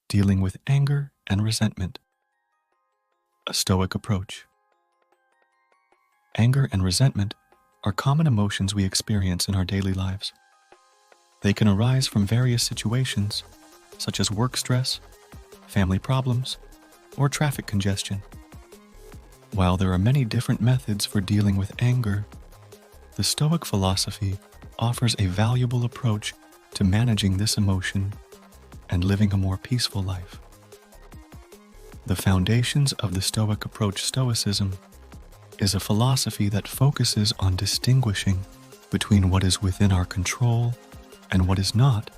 Dealing with anger and resentment. A Stoic approach. Anger and resentment are common emotions we experience in our daily lives. They can arise from various situations, such as work stress, family problems, or traffic congestion. While there are many different methods for dealing with anger, the Stoic philosophy offers a valuable approach to managing this emotion and living a more peaceful life. The foundations of the Stoic approach, Stoicism, is a philosophy that focuses on distinguishing between what is within our control and what is not,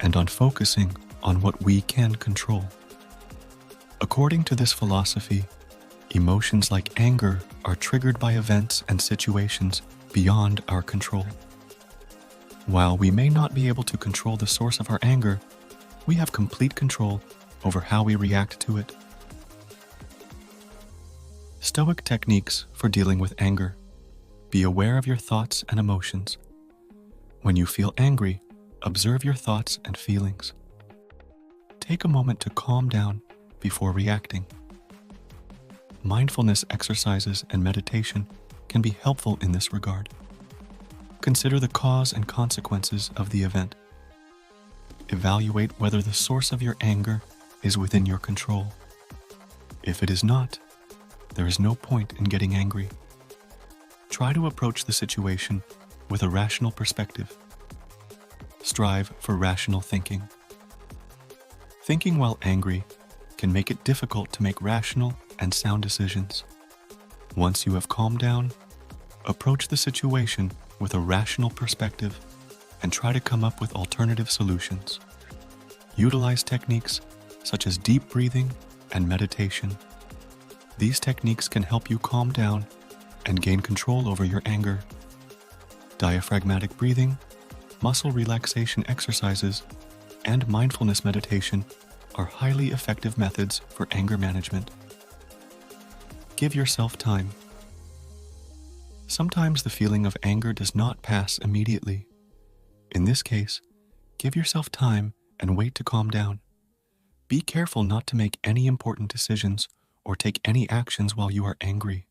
and on focusing on what we can control. According to this philosophy, emotions like anger are triggered by events and situations beyond our control. While we may not be able to control the source of our anger, we have complete control over how we react to it. Stoic techniques for dealing with anger. Be aware of your thoughts and emotions. When you feel angry, observe your thoughts and feelings. Take a moment to calm down before reacting. Mindfulness exercises and meditation can be helpful in this regard. Consider the cause and consequences of the event. Evaluate whether the source of your anger is within your control. If it is not, there is no point in getting angry. Try to approach the situation with a rational perspective. Strive for rational thinking. Thinking while angry can make it difficult to make rational and sound decisions. Once you have calmed down, approach the situation with a rational perspective and try to come up with alternative solutions. Utilize techniques such as deep breathing and meditation. These techniques can help you calm down and gain control over your anger. Diaphragmatic breathing, muscle relaxation exercises, and mindfulness meditation are highly effective methods for anger management. Give yourself time. Sometimes the feeling of anger does not pass immediately. In this case, give yourself time and wait to calm down. Be careful not to make any important decisions or take any actions while you are angry.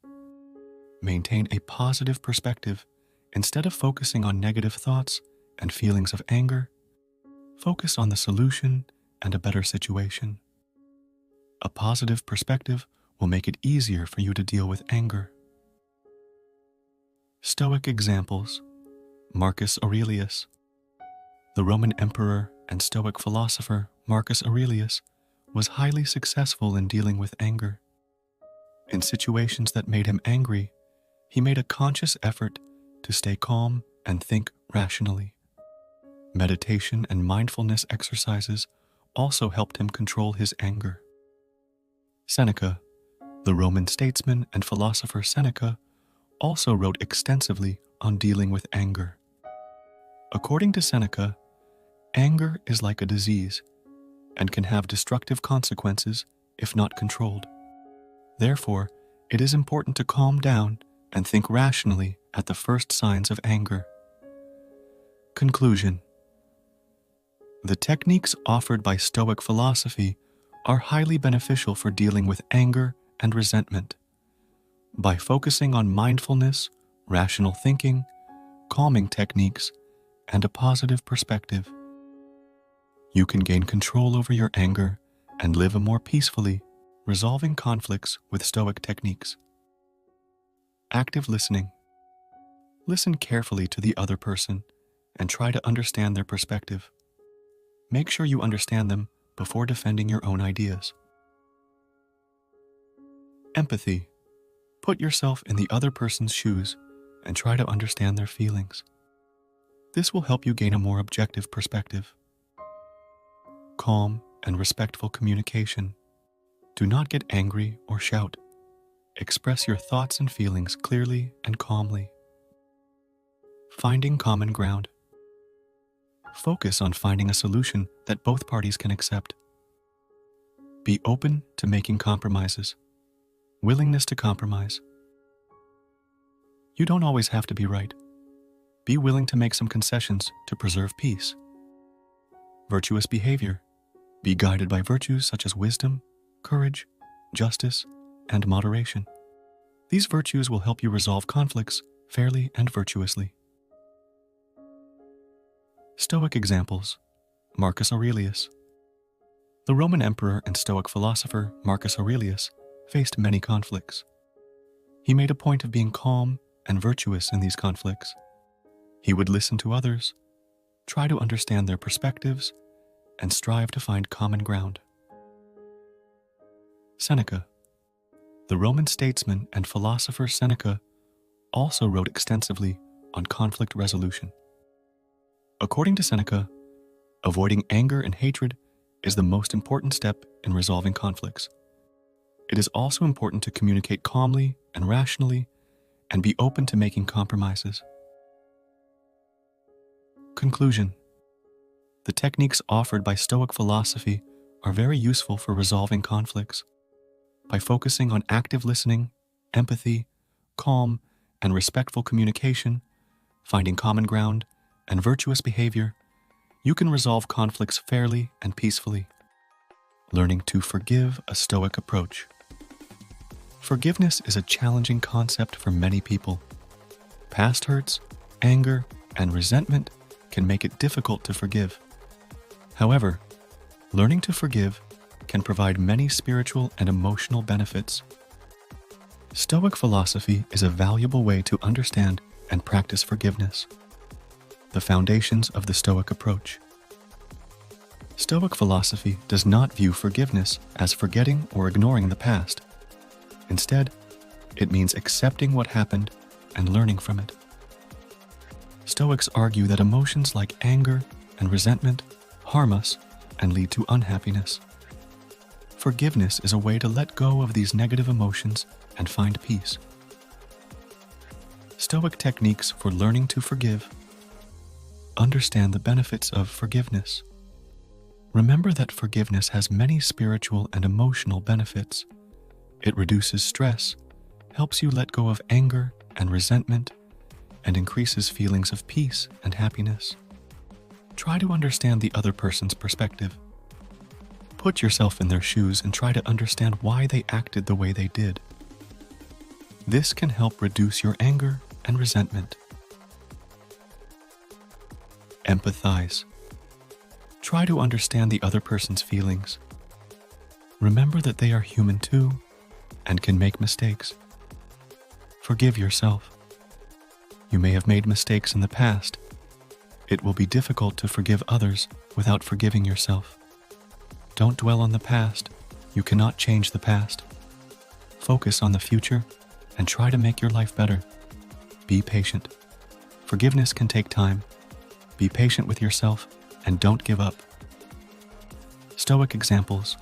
Maintain a positive perspective. Instead of focusing on negative thoughts and feelings of anger, focus on the solution and a better situation. A positive perspective will make it easier for you to deal with anger. Stoic examples. Marcus Aurelius. The Roman emperor and Stoic philosopher Marcus Aurelius was highly successful in dealing with anger. In situations that made him angry, he made a conscious effort to stay calm and think rationally. Meditation and mindfulness exercises also helped him control his anger. Seneca, the Roman statesman and philosopher Seneca, also wrote extensively on dealing with anger. According to Seneca, anger is like a disease and can have destructive consequences if not controlled. Therefore, it is important to calm down and think rationally at the first signs of anger. Conclusion. The techniques offered by Stoic philosophy are highly beneficial for dealing with anger and resentment. By focusing on mindfulness, rational thinking, calming techniques, and a positive perspective, you can gain control over your anger and live a more peacefully, resolving conflicts with Stoic techniques. Active listening. Listen carefully to the other person and try to understand their perspective. Make sure you understand them before defending your own ideas. Empathy. Put yourself in the other person's shoes and try to understand their feelings. This will help you gain a more objective perspective. Calm and respectful communication. Do not get angry or shout. Express your thoughts and feelings clearly and calmly. Finding common ground. Focus on finding a solution that both parties can accept. Be open to making compromises. Willingness to compromise. You don't always have to be right. Be willing to make some concessions to preserve peace. Virtuous behavior. Be guided by virtues such as wisdom, courage, justice, and moderation. These virtues will help you resolve conflicts fairly and virtuously. Stoic examples: Marcus Aurelius. The Roman emperor and Stoic philosopher Marcus Aurelius faced many conflicts. He made a point of being calm and virtuous in these conflicts. He would listen to others, try to understand their perspectives, and strive to find common ground. Seneca. The Roman statesman and philosopher Seneca also wrote extensively on conflict resolution. According to Seneca, avoiding anger and hatred is the most important step in resolving conflicts. It is also important to communicate calmly and rationally and be open to making compromises. Conclusion. The techniques offered by Stoic philosophy are very useful for resolving conflicts. By focusing on active listening, empathy, calm, and respectful communication, finding common ground, and virtuous behavior, you can resolve conflicts fairly and peacefully. Learning to forgive a Stoic approach. Forgiveness is a challenging concept for many people. Past hurts, anger, and resentment can make it difficult to forgive. However, learning to forgive can provide many spiritual and emotional benefits. Stoic philosophy is a valuable way to understand and practice forgiveness. The foundations of the Stoic approach. Stoic philosophy does not view forgiveness as forgetting or ignoring the past. Instead, it means accepting what happened and learning from it. Stoics argue that emotions like anger and resentment harm us and lead to unhappiness. Forgiveness is a way to let go of these negative emotions and find peace. Stoic techniques for learning to forgive. Understand the benefits of forgiveness. Remember that forgiveness has many spiritual and emotional benefits. It reduces stress, helps you let go of anger and resentment, and increases feelings of peace and happiness. Try to understand the other person's perspective. Put yourself in their shoes and try to understand why they acted the way they did. This can help reduce your anger and resentment. Empathize. Try to understand the other person's feelings. Remember that they are human too and can make mistakes. Forgive yourself. You may have made mistakes in the past. It will be difficult to forgive others without forgiving yourself. Don't dwell on the past. You cannot change the past. Focus on the future and try to make your life better. Be patient. Forgiveness can take time. Be patient with yourself and don't give up. Stoic examples.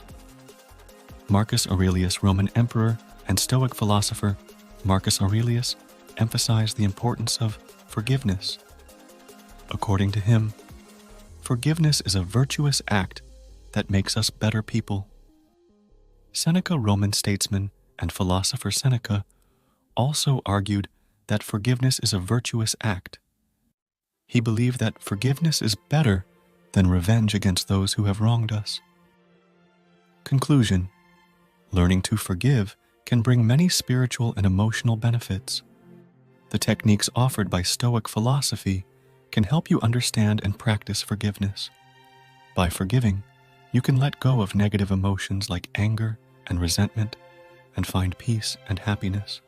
Marcus Aurelius, Roman emperor, and Stoic philosopher Marcus Aurelius emphasized the importance of forgiveness. According to him, forgiveness is a virtuous act that makes us better people. Seneca, Roman statesman and philosopher Seneca, also argued that forgiveness is a virtuous act. He believed that forgiveness is better than revenge against those who have wronged us. Conclusion. Learning to forgive can bring many spiritual and emotional benefits. The techniques offered by Stoic philosophy can help you understand and practice forgiveness. By forgiving, you can let go of negative emotions like anger and resentment and find peace and happiness.